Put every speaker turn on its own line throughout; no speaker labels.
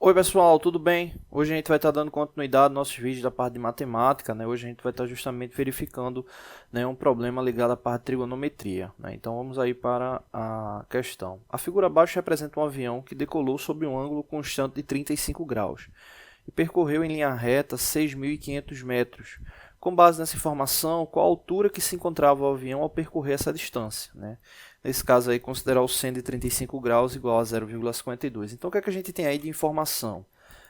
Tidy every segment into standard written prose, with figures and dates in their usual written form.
Oi pessoal, tudo bem? Hoje a gente vai estar dando continuidade aos nossos vídeos da parte de matemática, né? Hoje a gente vai estar justamente verificando, né, um problema ligado à parte de trigonometria, né? Então vamos aí para a questão. A figura abaixo representa um avião que decolou sob um ângulo constante de 35 graus e percorreu em linha reta 6.500 metros. Com base nessa informação, qual a altura que se encontrava o avião ao percorrer essa distância, né? Nesse caso aí, considerar o seno de 35 graus igual a 0,52. Então, o que é que a gente tem aí de informação,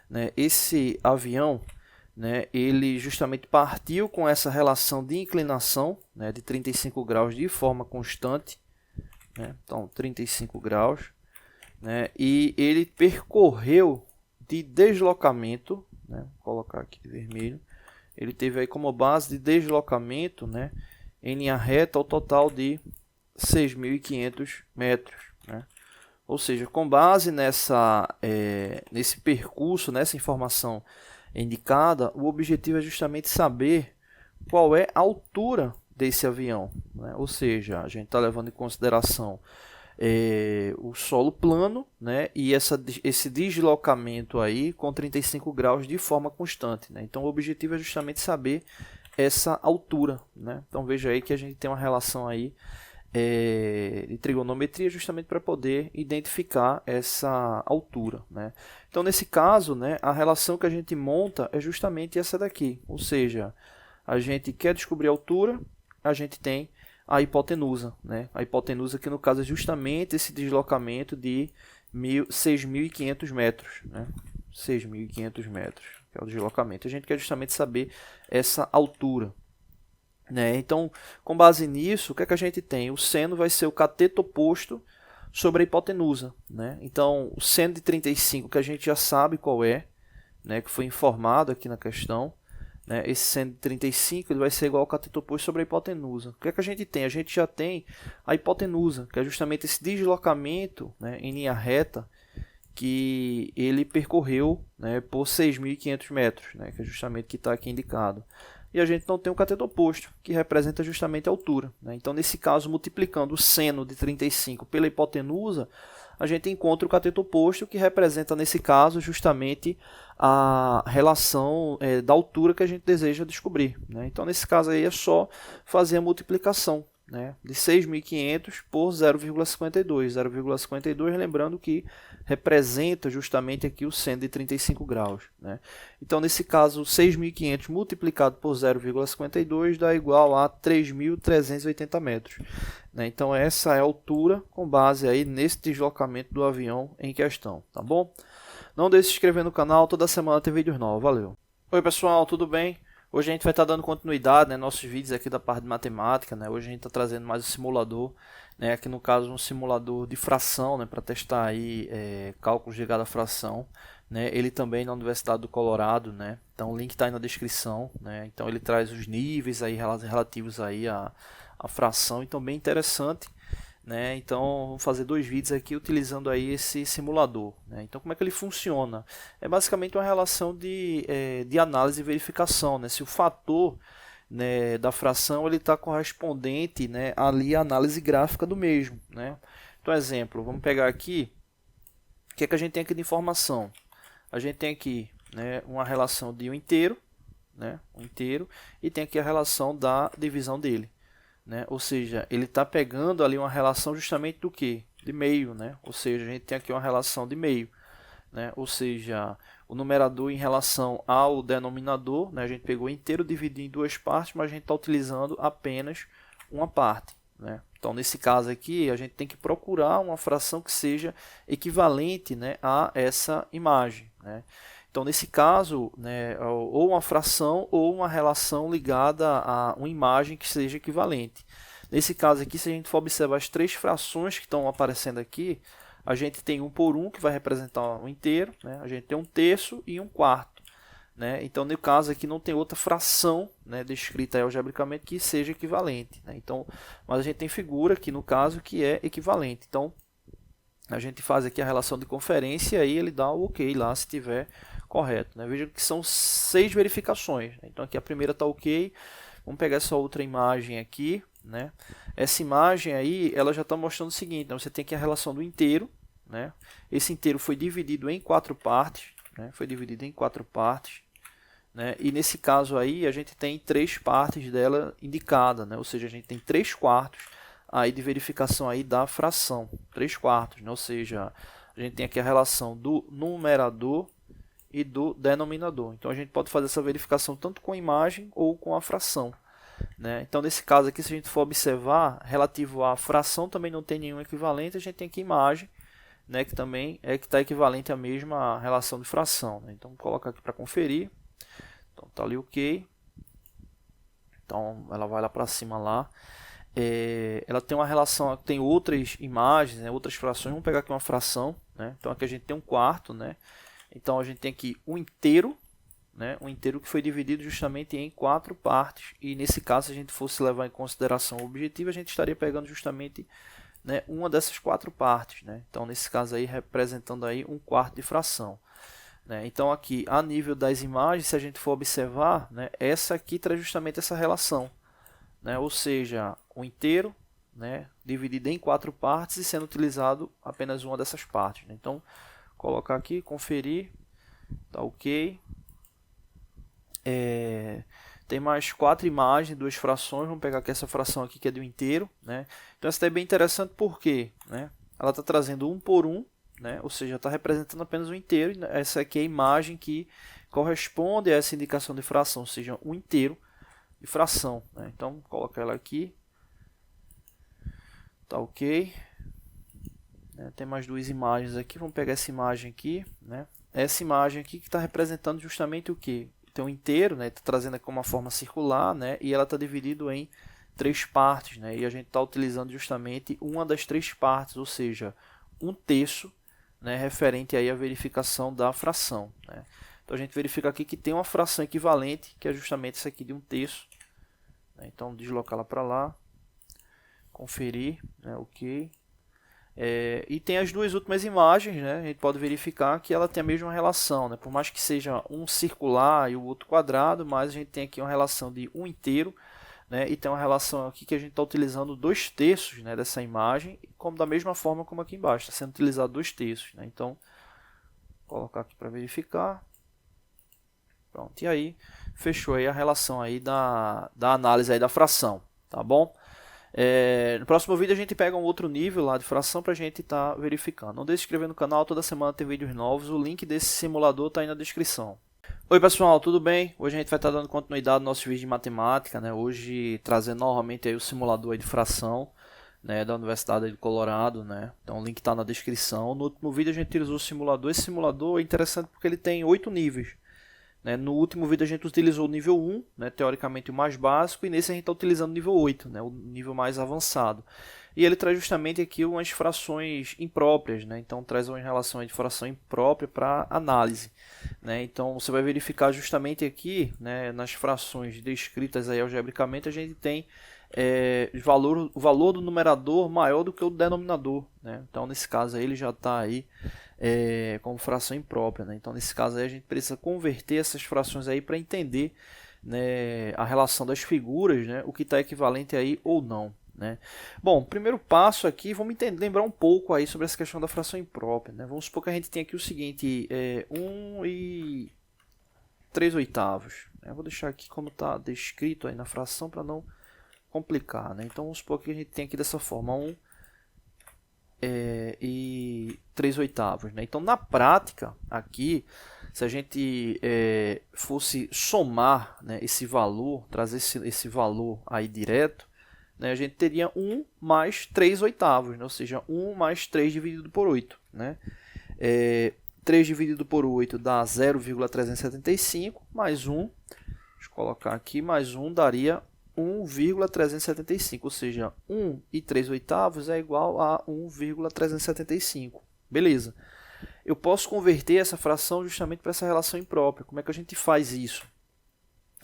né? Esse avião, né, ele justamente partiu com essa relação de inclinação, né, de 35 graus de forma constante, né? Então, 35 graus, né, e ele percorreu de deslocamento, né, vou colocar aqui de vermelho, ele teve aí como base de deslocamento, né, em linha reta o total de 6.500 metros, né? Ou seja, com base nesse percurso, nessa informação indicada, o objetivo é justamente saber qual é a altura desse avião, né? Ou seja, a gente está levando em consideração o solo plano, né? E esse deslocamento aí com 35 graus de forma constante, né? Então o objetivo é justamente saber essa altura, né? Então veja aí que a gente tem uma relação aí de trigonometria justamente para poder identificar essa altura, né? Então nesse caso, né, a relação que a gente monta é justamente essa daqui, ou seja, a gente quer descobrir a altura, a gente tem a hipotenusa, né? A hipotenusa que no caso é justamente esse deslocamento de 6.500 metros, né? 6.500 metros, que é o deslocamento. A gente quer justamente saber essa altura, né? Então, com base nisso, o que é que a gente tem? O seno vai ser o cateto oposto sobre a hipotenusa, né? Então, o seno de 35, que a gente já sabe qual é, né, que foi informado aqui na questão, né? Esse seno de 35 ele vai ser igual ao cateto oposto sobre a hipotenusa. O que é que a gente tem? A gente já tem a hipotenusa, que é justamente esse deslocamento, né, em linha reta que ele percorreu, né, por 6.500 metros, né, que é justamente o que está aqui indicado. E a gente não tem o cateto oposto, que representa justamente a altura, né? Então, nesse caso, multiplicando o seno de 35 pela hipotenusa, a gente encontra o cateto oposto, que representa, nesse caso, justamente a relação da altura que a gente deseja descobrir, né? Então, nesse caso aí, é só fazer a multiplicação, né, de 6.500 por 0,52. 0,52, lembrando que representa justamente aqui o seno de 35 graus, né? Então, nesse caso, 6.500 multiplicado por 0,52 dá igual a 3.380 metros, né? Então, essa é a altura com base aí nesse deslocamento do avião em questão, tá bom? Não deixe de se inscrever no canal, toda semana tem vídeos novos, valeu! Oi pessoal, tudo bem? Hoje a gente vai estar dando continuidade, né, nossos vídeos aqui da parte de matemática, né? Hoje a gente está trazendo mais o simulador, né? Aqui no caso um simulador de fração, né, para testar aí cálculos ligados à fração, né? Ele também na Universidade do Colorado, né? Então o link está aí na descrição, né? Então ele traz os níveis aí relativos aí à fração, então bem interessante, né? Então vou fazer dois vídeos aqui utilizando aí esse simulador, né? Então como é que ele funciona? É basicamente uma relação de análise e verificação, né? Se o fator, né, da fração ele está correspondente, né, ali à análise gráfica do mesmo, né? Então exemplo, vamos pegar aqui, o que é que a gente tem aqui de informação? A gente tem aqui, né, uma relação de um inteiro, né, e tem aqui a relação da divisão dele, né? Ou seja, ele está pegando ali uma relação justamente do que? De meio, né? Ou seja, a gente tem aqui uma relação de meio, né? Ou seja, o numerador em relação ao denominador, né? A gente pegou inteiro, dividiu em duas partes, mas a gente está utilizando apenas uma parte, né? Então, nesse caso aqui, a gente tem que procurar uma fração que seja equivalente, né, a essa imagem, né? Então, nesse caso, né, ou uma fração ou uma relação ligada a uma imagem que seja equivalente. Nesse caso aqui, se a gente for observar as três frações que estão aparecendo aqui, a gente tem 1 por 1, que vai representar um inteiro, né? A gente tem 1/3 e 1/4. Né? Então, no caso aqui, não tem outra fração, né, descrita algebricamente que seja equivalente, né? Então, mas a gente tem figura aqui, no caso, que é equivalente. Então, a gente faz aqui a relação de conferência e aí ele dá o ok lá se estiver correto, né? Veja que são 6 verificações, né? Então aqui a primeira está ok. Vamos pegar essa outra imagem aqui, né? Essa imagem aí, ela já está mostrando o seguinte, né? Você tem aqui a relação do inteiro, né? Esse inteiro foi dividido em 4 partes, né? Foi dividida em 4 partes, né? E nesse caso aí a gente tem 3 partes dela indicada, né? Ou seja, a gente tem 3/4 aí de verificação aí da fração, 3/4, né? Ou seja, a gente tem aqui a relação do numerador e do denominador. Então a gente pode fazer essa verificação tanto com a imagem ou com a fração, né? Então nesse caso aqui, se a gente for observar, relativo à fração também não tem nenhum equivalente, a gente tem aqui imagem, né, que também é que está equivalente à mesma relação de fração, né? Então vou colocar aqui para conferir. Então está ali ok. Então ela vai lá para cima lá. Ela tem uma relação, tem outras imagens, né, outras frações. Vamos pegar aqui uma fração, né? Então aqui a gente tem 1/4, né? Então a gente tem aqui um inteiro, né? Um inteiro que foi dividido justamente em 4 partes. E nesse caso, se a gente fosse levar em consideração o objetivo, a gente estaria pegando justamente, né, uma dessas 4 partes, né? Então nesse caso aí representando aí 1/4 de fração, né? Então aqui a nível das imagens, se a gente for observar, né, essa aqui traz justamente essa relação, né? Ou seja, o inteiro, né, dividido em 4 partes e sendo utilizado apenas uma dessas partes, né? Então colocar aqui, conferir, tá ok. Tem mais 4 imagens, 2 frações. Vamos pegar aqui essa fração aqui que é do inteiro, né? Então essa é bem interessante porque, né, ela está trazendo 1 por 1, né? Ou seja, está representando apenas o inteiro. Essa aqui é a imagem que corresponde a essa indicação de fração, ou seja, um inteiro de fração, né? Então vou colocar ela aqui, tá ok. Tem mais 2 imagens aqui. Vamos pegar essa imagem aqui, né? Essa imagem aqui que está representando justamente o que? Tem um inteiro, né? Está trazendo aqui uma forma circular, né? E ela está dividida em 3 partes, né? E a gente está utilizando justamente uma das 3 partes, ou seja, 1/3, né? Referente aí à verificação da fração, né? Então a gente verifica aqui que tem uma fração equivalente, que é justamente essa aqui de 1/3, né? Então deslocá-la para lá, conferir, né? Ok. E tem as 2 últimas imagens, né? A gente pode verificar que ela tem a mesma relação, né? Por mais que seja um circular e o outro quadrado, mas a gente tem aqui uma relação de 1 inteiro, né? E tem uma relação aqui que a gente está utilizando 2/3, né, dessa imagem, como da mesma forma como aqui embaixo, está sendo utilizado 2/3, né? Então, vou colocar aqui para verificar. Pronto, e aí fechou aí a relação aí da análise aí da fração, tá bom? No próximo vídeo a gente pega um outro nível lá de fração para a gente estar verificando. Não deixe de se inscrever no canal, toda semana tem vídeos novos. O link desse simulador está aí na descrição. Oi pessoal, tudo bem? Hoje a gente vai estar dando continuidade no nosso vídeo de matemática, né? Hoje trazendo novamente aí o simulador aí de fração, né, da Universidade do Colorado, né? Então o link está na descrição. No último vídeo a gente utilizou o simulador. Esse simulador é interessante porque ele tem 8 níveis. No último vídeo a gente utilizou o nível 1, né, teoricamente o mais básico, e nesse a gente está utilizando o nível 8, né, o nível mais avançado. E ele traz justamente aqui umas frações impróprias, né, então traz uma relação de fração imprópria para análise, né. Então você vai verificar justamente aqui, né, nas frações descritas aí algebricamente, a gente tem o valor do numerador maior do que o denominador, né. Então nesse caso aí ele já está aí como fração imprópria, né? Então nesse caso aí a gente precisa converter essas frações aí para entender, né, a relação das figuras, né, o que está equivalente aí ou não, né? Bom, primeiro passo aqui, vamos lembrar um pouco aí sobre essa questão da fração imprópria, né? Vamos supor que a gente tem aqui o seguinte, 1 e 3/8, né? Vou deixar aqui como está descrito aí na fração para não complicar, né? Então vamos supor que a gente tem aqui dessa forma 1 e 3/8, né? Então na prática aqui, se a gente fosse somar, né, esse valor, trazer esse valor aí direto, né, a gente teria 1 mais 3/8, né? Ou seja, 1 mais 3 dividido por 8, né? 3 dividido por 8 dá 0,375, mais 1, deixa eu colocar aqui, mais 1 daria 1,375, ou seja, 1 e 3/8 é igual a 1,375. Beleza. Eu posso converter essa fração justamente para essa relação imprópria. Como é que a gente faz isso?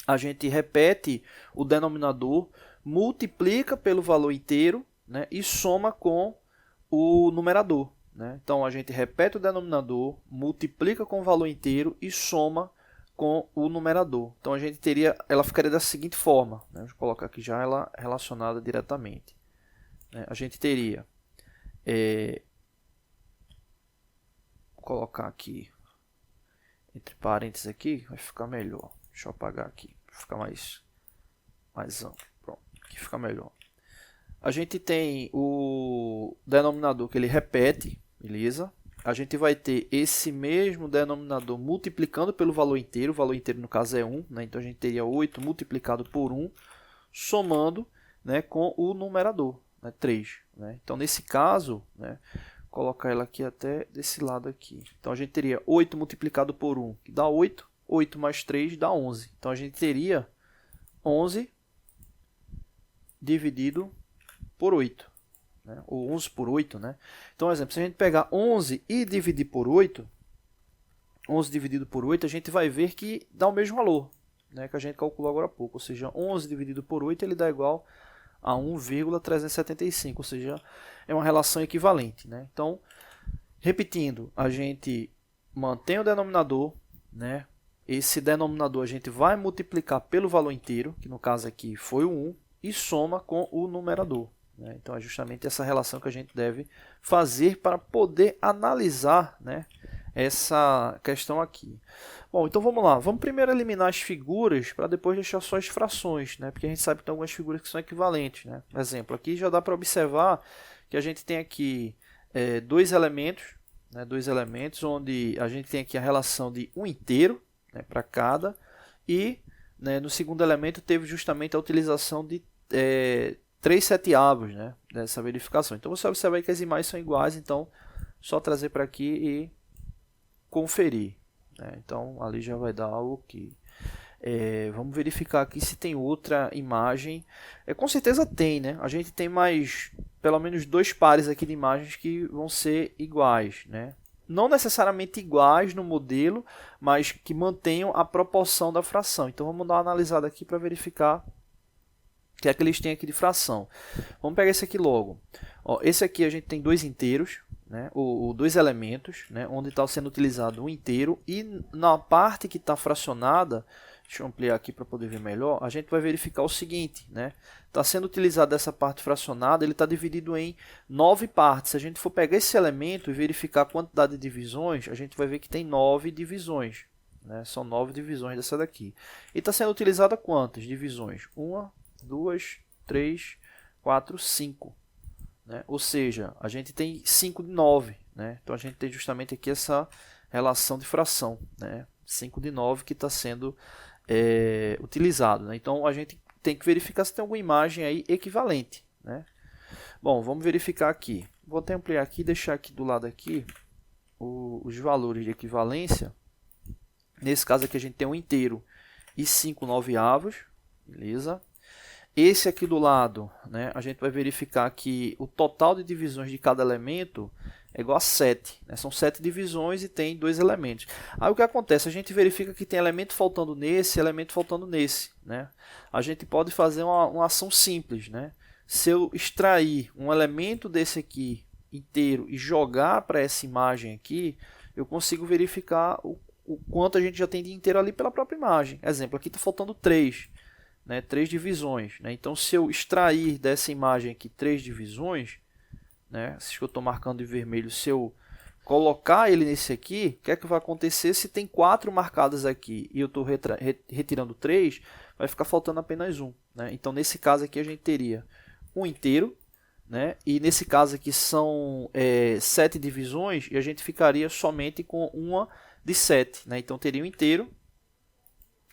A gente repete o denominador, multiplica pelo valor inteiro, né, e soma com o numerador, né? Então a gente repete o denominador, multiplica com o valor inteiro e soma com o numerador. Então a gente teria, ela ficaria da seguinte forma, né? Vou colocar aqui já ela relacionada diretamente, né? A gente teria, vou colocar aqui, entre parênteses aqui, vai ficar melhor. Deixa eu apagar aqui, para ficar mais amplo. Pronto, aqui fica melhor. A gente tem o denominador que ele repete, beleza? A gente vai ter esse mesmo denominador multiplicando pelo valor inteiro. O valor inteiro, no caso, é 1. Né? Então, a gente teria 8 multiplicado por 1, somando, né, com o numerador, né, 3. Né? Então, nesse caso, né, colocar ela aqui até desse lado aqui. Então, a gente teria 8 multiplicado por 1, que dá 8. 8 mais 3 dá 11. Então, a gente teria 11 dividido por 8. Né? Ou 11 por 8. Né? Então, por exemplo, se a gente pegar 11 e dividir por 8, 11 dividido por 8, a gente vai ver que dá o mesmo valor, né, que a gente calculou agora há pouco. Ou seja, 11 dividido por 8 ele dá igual a 1,375. Ou seja, é uma relação equivalente. Né? Então, repetindo, a gente mantém o denominador. Né? Esse denominador a gente vai multiplicar pelo valor inteiro, que no caso aqui foi o 1, e soma com o numerador. Né? Então, é justamente essa relação que a gente deve fazer para poder analisar, né, essa questão aqui. Bom, então vamos lá. Vamos primeiro eliminar as figuras para depois deixar só as frações, né? Porque a gente sabe que tem algumas figuras que são equivalentes. Né? Por exemplo, aqui já dá para observar que a gente tem aqui dois elementos, né? Dois elementos onde a gente tem aqui a relação de um inteiro, né, para cada, e, né, no segundo elemento teve justamente a utilização de 3 seteavos, né, dessa verificação. Então você observa aí que as imagens são iguais, então só trazer para aqui e conferir. Né? Então ali já vai dar o que. Vamos verificar aqui se tem outra imagem. Com certeza tem, né? A gente tem mais, pelo menos 2 pares aqui de imagens que vão ser iguais, né? Não necessariamente iguais no modelo, mas que mantenham a proporção da fração. Então vamos dar uma analisada aqui para verificar o que é que eles têm aqui de fração. Vamos pegar esse aqui logo. Ó, esse aqui a gente tem 2 inteiros, né? Ou 2 elementos, né? Onde está sendo utilizado um inteiro. E na parte que está fracionada, deixa eu ampliar aqui para poder ver melhor, a gente vai verificar o seguinte, né? Está sendo utilizada essa parte fracionada, ele está dividido em 9 partes. Se a gente for pegar esse elemento e verificar a quantidade de divisões, a gente vai ver que tem 9 divisões. Né? São 9 divisões dessa daqui. E está sendo utilizada quantas divisões? 1, 2, 3, 4, 5. Né? Ou seja, a gente tem 5 de 9. Né? Então a gente tem justamente aqui essa relação de fração. Né? 5 de 9 que está sendo utilizado. Né? Então a gente tem que verificar se tem alguma imagem aí equivalente. Né? Bom, vamos verificar aqui. Vou até ampliar aqui e deixar aqui do lado aqui os valores de equivalência. Nesse caso aqui a gente tem um inteiro e 5 noveavos. Beleza? Esse aqui do lado, né, a gente vai verificar que o total de divisões de cada elemento é igual a 7. Né? São 7 divisões e tem 2 elementos. Aí o que acontece? A gente verifica que tem elemento faltando nesse e elemento faltando nesse. Né? A gente pode fazer uma ação simples. Né? Se eu extrair um elemento desse aqui inteiro e jogar para essa imagem aqui, eu consigo verificar o quanto a gente já tem de inteiro ali pela própria imagem. Exemplo, aqui está faltando 3. Né, 3 divisões. Né? Então, se eu extrair dessa imagem aqui 3 divisões, né, se eu estou marcando em vermelho, se eu colocar ele nesse aqui, o que é que vai acontecer se tem 4 marcadas aqui e eu estou retirando 3, vai ficar faltando apenas 1. Né? Então, nesse caso aqui, a gente teria um inteiro, né? E nesse caso aqui são 7 divisões e a gente ficaria somente com uma de 7. Né? Então, teria um inteiro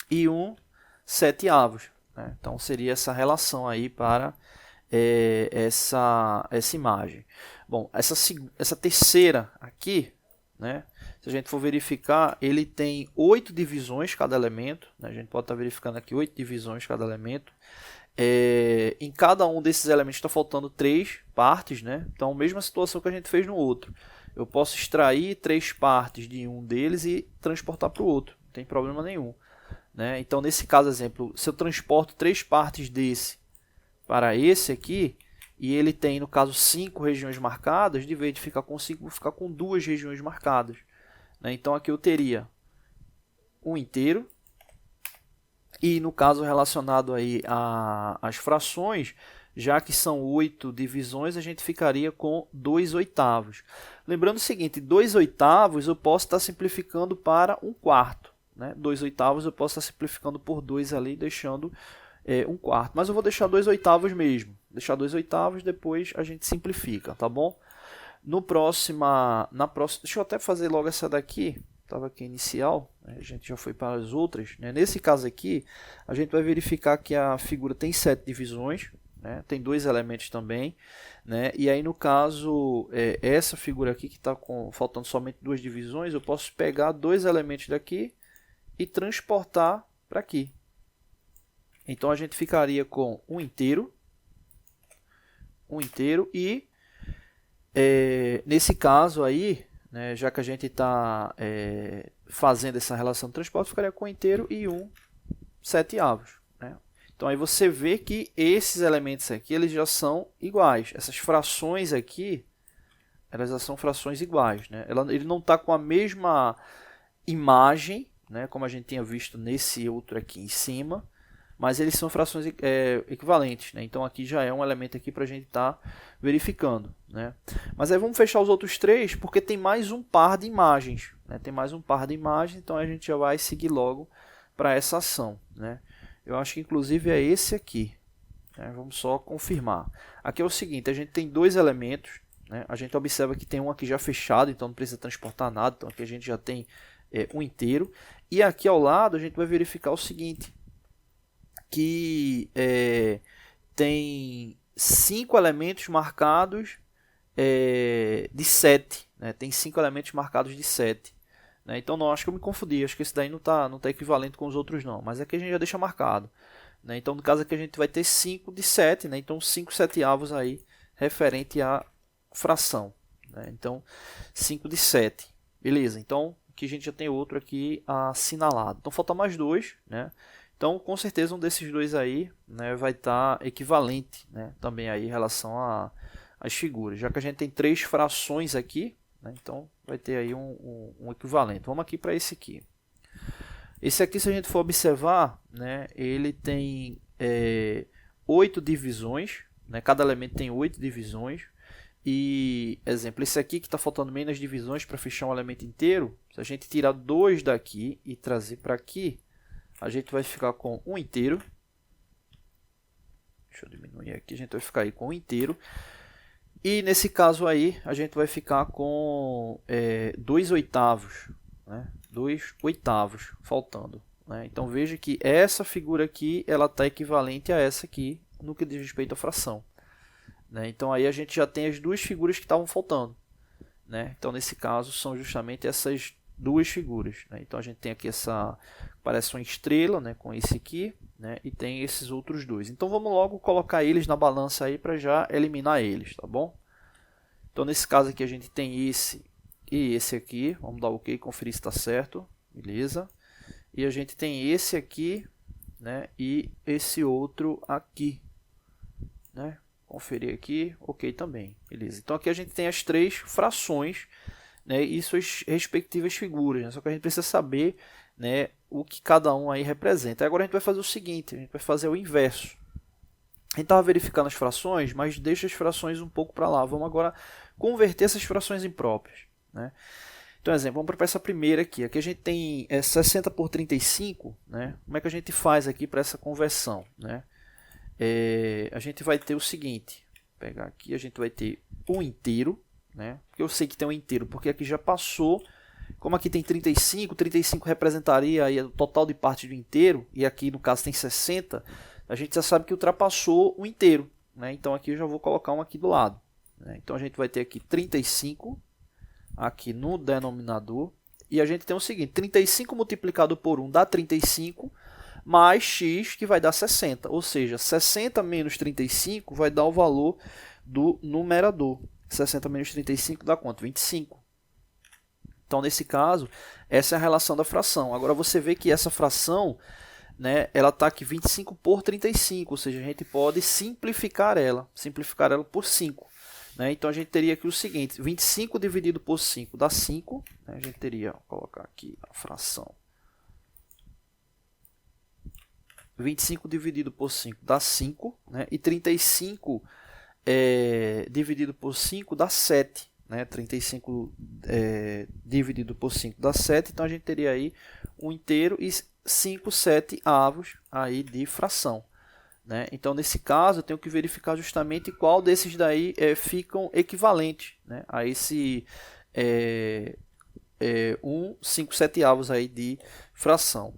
e um 7avos. Né? Então seria essa relação aí para essa imagem. Bom, essa terceira aqui, né, se a gente for verificar, ele tem 8 divisões cada elemento. Né? A gente pode estar verificando aqui 8 divisões cada elemento. Em cada um desses elementos está faltando 3 partes. Né? Então, mesma situação que a gente fez no outro. Eu posso extrair 3 partes de um deles e transportar para o outro. Não tem problema nenhum. Né? Então, nesse caso, exemplo, se eu transporto 3 partes desse para esse aqui, e ele tem, no caso, 5 regiões marcadas, de vez de ficar com 5, vou ficar com 2 regiões marcadas. Né? Então, aqui eu teria um inteiro, e no caso relacionado aí às frações, já que são 8 divisões, a gente ficaria com 2/8. Lembrando o seguinte, 2/8 eu posso estar simplificando para 1/4. Né? 2/8 eu posso estar simplificando por 2 ali, deixando 1/4. Mas eu vou deixar 2/8 mesmo. Deixar 2/8, depois a gente simplifica, tá bom? Na próxima, deixa eu até fazer logo essa daqui. Estava aqui inicial, né? A gente já foi para as outras. Né? Nesse caso aqui, a gente vai verificar que a figura tem 7 divisões. Né? Tem 2 elementos também, né? E aí no caso, essa figura aqui que está faltando somente 2 divisões, eu posso pegar 2 elementos daqui e transportar para aqui. Então a gente ficaria com um inteiro e nesse caso aí, né, já que a gente está fazendo essa relação de transporte, ficaria com um inteiro e 1/7. Né? Então aí você vê que esses elementos aqui eles já são iguais. Essas frações aqui, elas já são frações iguais. Né? Ele não está com a mesma imagem, né, como a gente tinha visto nesse outro aqui em cima, mas eles são frações equivalentes. Né? Então aqui já é um elemento aqui para a gente estar verificando. Né? Mas aí vamos fechar os outros 3, porque tem mais um par de imagens. Né? Tem mais um par de imagens, então a gente já vai seguir logo para essa ação. Né? Eu acho que inclusive é esse aqui. Né? Vamos só confirmar. Aqui é o seguinte, a gente tem 2 elementos. Né? A gente observa que tem um aqui já fechado, então não precisa transportar nada. Então aqui a gente já tem um inteiro. E aqui ao lado a gente vai verificar o seguinte, que tem 5 elementos marcados de 7. Né? Tem 5 elementos marcados de 7. Né? Então não, acho que eu me confundi, acho que esse daí não tá equivalente com os outros não, mas aqui a gente já deixa marcado. Né? Então no caso aqui a gente vai ter 5 de 7, né? Então 5/7 aí referente à fração. Né? Então 5 de 7, beleza, então aqui a gente já tem outro aqui assinalado. Então falta mais 2, né? Então, com certeza, um desses 2 aí, né, vai estar equivalente, né, também aí em relação às figuras. Já que a gente tem 3 frações aqui, né, então vai ter aí um equivalente. Vamos aqui para esse aqui. Esse aqui, se a gente for observar, né, ele tem 8 divisões. Né, cada elemento tem 8 divisões. E, exemplo, esse aqui que está faltando menos divisões para fechar um elemento inteiro, se a gente tirar 2 daqui e trazer para aqui, a gente vai ficar com um inteiro. Deixa eu diminuir aqui. A gente vai ficar aí com um inteiro. E nesse caso aí, a gente vai ficar com 2/8. Né? 2/8 faltando. Né? Então veja que essa figura aqui ela está equivalente a essa aqui no que diz respeito à fração. Né? Então aí a gente já tem as 2 figuras que estavam faltando. Né? Então nesse caso são justamente essas 2 figuras. Né? Então a gente tem aqui essa, parece uma estrela, né, com esse aqui, né, e tem esses outros 2. Então vamos logo colocar eles na balança aí para já eliminar eles, tá bom? Então nesse caso aqui a gente tem esse e esse aqui. Vamos dar OK, conferir se está certo, beleza? E a gente tem esse aqui, né, e esse outro aqui, né? Conferir aqui, OK também, beleza? Então aqui a gente tem as 3 frações, né, e suas respectivas figuras, né? Só que a gente precisa saber, né, o que cada um aí representa. Agora a gente vai fazer o seguinte, a gente vai fazer o inverso. A gente estava verificando as frações, mas deixa as frações um pouco para lá. Vamos agora converter essas frações impróprias. Né? Então, exemplo, vamos para essa primeira aqui. Aqui a gente tem 60 por 35. Né? Como é que a gente faz aqui para essa conversão? Né? A gente vai ter o seguinte, vou pegar aqui, a gente vai ter um inteiro. Né? Eu sei que tem um inteiro, porque aqui já passou. Como aqui tem 35, 35 representaria aí o total de partes do inteiro, e aqui no caso tem 60, a gente já sabe que ultrapassou o inteiro. Né? Então aqui eu já vou colocar um aqui do lado. Né? Então a gente vai ter aqui 35 aqui no denominador, e a gente tem o seguinte, 35 multiplicado por 1 dá 35, mais x que vai dar 60, ou seja, 60 menos 35 vai dar o valor do numerador. 60 menos 35 dá quanto? 25. Então, nesse caso, essa é a relação da fração. Agora, você vê que essa fração, né, ela está aqui 25 por 35, ou seja, a gente pode simplificar ela por 5. Né? Então, a gente teria aqui o seguinte, 25 dividido por 5 dá 5. Né? A gente teria, vou colocar aqui a fração. 25 dividido por 5 dá 5, né? E 35 dividido por 5 dá 7. Né? 35 dividido por 5 dá 7. Então a gente teria aí um inteiro e 5 7avos aí de fração. Né? Então nesse caso eu tenho que verificar justamente qual desses daí ficam equivalentes, né? A esse 5 7avos aí de fração.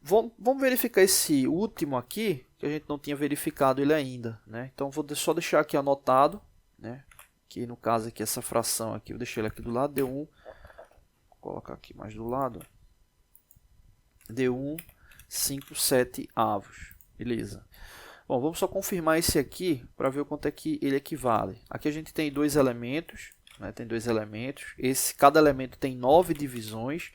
Vamos verificar esse último aqui, que a gente não tinha verificado ele ainda, né? Então vou só deixar aqui anotado, né? Que no caso aqui essa fração aqui, eu deixei ele aqui do lado, deu 1, vou colocar aqui mais do lado, deu 1 5 7avos, beleza? Bom, vamos só confirmar esse aqui para ver o quanto é que ele equivale. Aqui a gente tem dois elementos, né? Tem dois elementos. Cada elemento tem 9 divisões.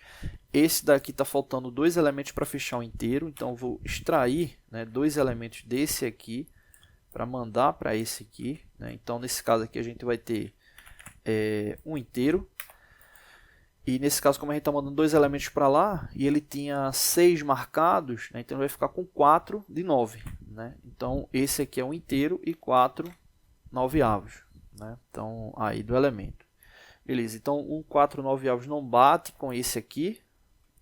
Esse daqui está faltando 2 elementos para fechar o inteiro. Então eu vou extrair, né, 2 elementos desse aqui para mandar para esse aqui. Né? Então nesse caso aqui a gente vai ter um inteiro. E nesse caso, como a gente está mandando 2 elementos para lá, e ele tinha 6 marcados, né, então ele vai ficar com 4 de 9. Né? Então esse aqui é um inteiro e 4 9avos. Né? Então aí do elemento. Beleza, então 4 9avos não bate com esse aqui.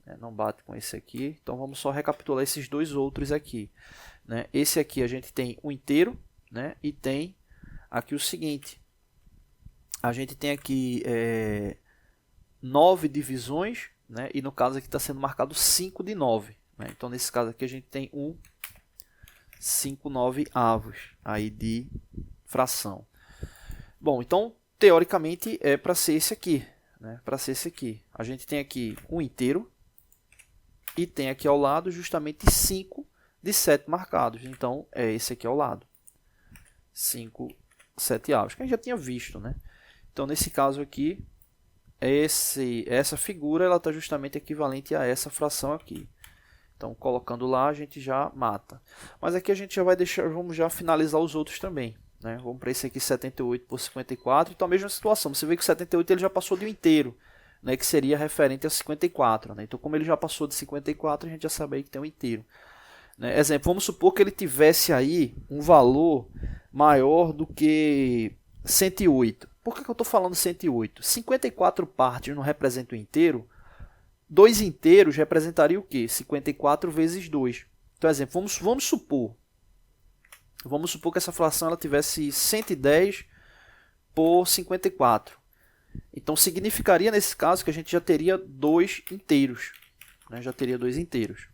Né? Não bate com esse aqui. Então vamos só recapitular esses dois outros aqui. Né? Esse aqui a gente tem um inteiro, né? E tem aqui o seguinte. A gente tem aqui 9 divisões, né? E no caso aqui está sendo marcado 5 de 9. Né? Então nesse caso aqui a gente tem 5 9avos aí de fração. Bom, então teoricamente é para ser esse aqui, né? Para ser esse aqui. A gente tem aqui um inteiro e tem aqui ao lado justamente 5 de 7 marcados. Então é esse aqui ao lado. 5 7avos, que a gente já tinha visto, né? Então nesse caso aqui essa figura ela está justamente equivalente a essa fração aqui. Então colocando lá a gente já mata. Mas aqui a gente já vai deixar, vamos já finalizar os outros também. Né? Vamos para esse aqui 78 por 54. Então a mesma situação. Você vê que o 78 ele já passou de um inteiro, né? Que seria referente a 54. Né? Então como ele já passou de 54, a gente já sabe aí que tem um inteiro. Né? Exemplo, vamos supor que ele tivesse aí um valor maior do que 108. Por que eu estou falando 108? 54 partes não representam um inteiro. 2 inteiros representaria o quê? 54 vezes 2. Então, exemplo, vamos supor que essa fração ela tivesse 110 por 54. Então, significaria nesse caso que a gente já teria 2 inteiros. Né? Já teria 2 inteiros.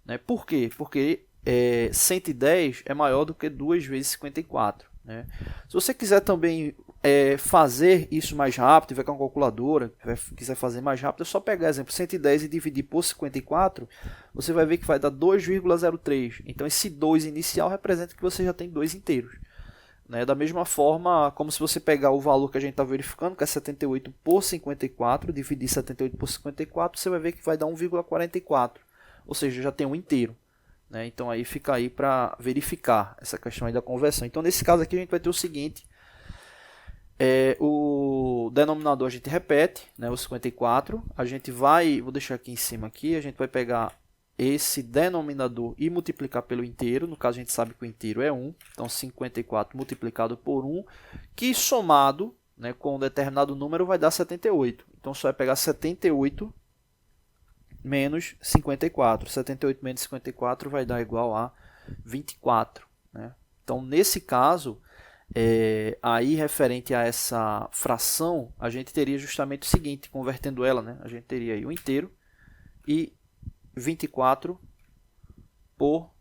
Né? Por quê? Porque 110 é maior do que 2 vezes 54. Né? Se você quiser também fazer isso mais rápido, tiver com uma calculadora, quiser fazer mais rápido, é só pegar, exemplo, 110 e dividir por 54, você vai ver que vai dar 2,03. Então esse 2 inicial representa que você já tem 2 inteiros. Né? Da mesma forma, como se você pegar o valor que a gente está verificando, que é 78 por 54, dividir 78 por 54, você vai ver que vai dar 1,44. Ou seja, já tem um inteiro. Né? Então aí fica aí para verificar essa questão aí da conversão. Então nesse caso aqui a gente vai ter o seguinte. O denominador a gente repete, né, o 54. A gente vai, vou deixar aqui em cima aqui, a gente vai pegar esse denominador e multiplicar pelo inteiro. No caso a gente sabe que o inteiro é 1. Então 54 multiplicado por 1, que somado, né, com um determinado número vai dar 78. Então só vai pegar 78 menos 54. 78 menos 54 vai dar igual a 24. Né? Então nesse caso, aí referente a essa fração, a gente teria justamente o seguinte, convertendo ela, né? A gente teria aí o inteiro e 24 por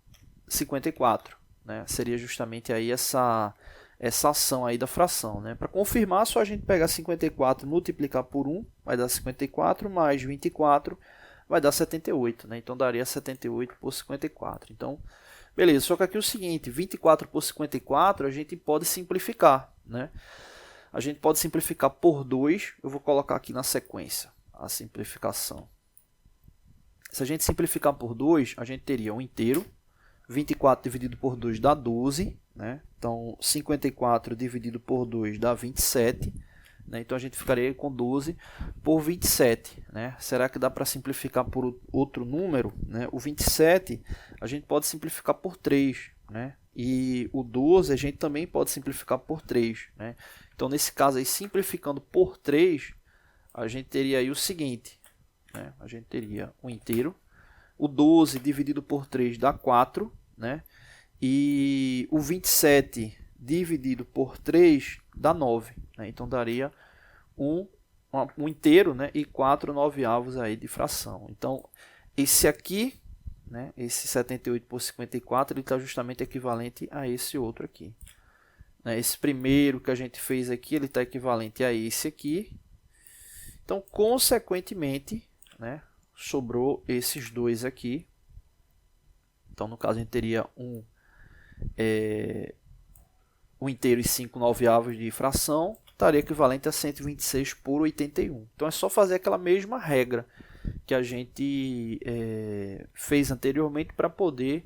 54. Né? Seria justamente aí essa ação aí da fração. Né? Para confirmar, só a gente pegar 54 e multiplicar por 1, vai dar 54, mais 24 vai dar 78. Né? Então daria 78 por 54. Então, beleza, só que aqui é o seguinte, 24 por 54 a gente pode simplificar. Né? A gente pode simplificar por 2, eu vou colocar aqui na sequência a simplificação. Se a gente simplificar por 2, a gente teria um inteiro, 24 dividido por 2 dá 12, né? Então 54 dividido por 2 dá 27, né? Então a gente ficaria com 12 por 27, né? Será que dá para simplificar por outro número, né? O 27 a gente pode simplificar por 3, né? E o 12 a gente também pode simplificar por 3, né? Então nesse caso aí, simplificando por 3, a gente teria aí o seguinte, né? A gente teria um inteiro, o 12 dividido por 3 dá 4, né? E o 27 dividido por 3 dá 9, né? Então daria um inteiro, né? E 4 9/8 aí de fração. Então esse aqui, né? Esse 78 por 54, ele está justamente equivalente a esse outro aqui, né? Esse primeiro que a gente fez aqui, ele está equivalente a esse aqui. Então, consequentemente, né? Sobrou esses dois aqui. Então, no caso, a gente teria um inteiro e 5 9/8 de fração, estaria equivalente a 126 por 81. Então, é só fazer aquela mesma regra que a gente fez anteriormente para poder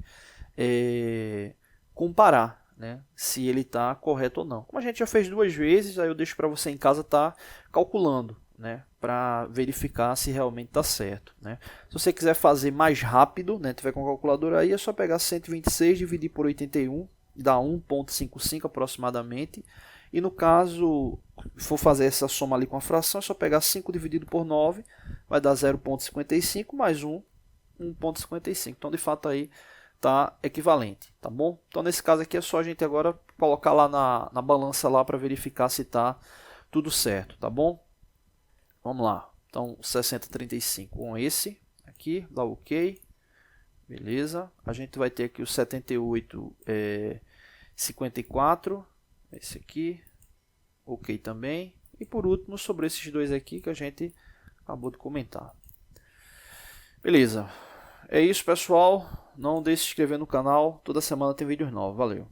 comparar, né, se ele está correto ou não. Como a gente já fez 2 vezes, aí eu deixo para você em casa estar calculando, né, para verificar se realmente está certo, né. Se você quiser fazer mais rápido, né, tiver com a calculadora aí, é só pegar 126 dividir por 81, dá 1,55 aproximadamente. E no caso, for fazer essa soma ali com a fração, é só pegar 5 dividido por 9, vai dar 0,55 mais 1,55. Então, de fato, aí está equivalente, tá bom? Então, nesse caso aqui, é só a gente agora colocar lá na balança lá para verificar se está tudo certo, tá bom? Vamos lá. Então, 60,35 com esse aqui, dá OK. Beleza. A gente vai ter aqui o 78,54. Esse aqui, OK também. E por último, sobre esses dois aqui que a gente acabou de comentar. Beleza. É isso, pessoal. Não deixe de se inscrever no canal. Toda semana tem vídeos novos. Valeu.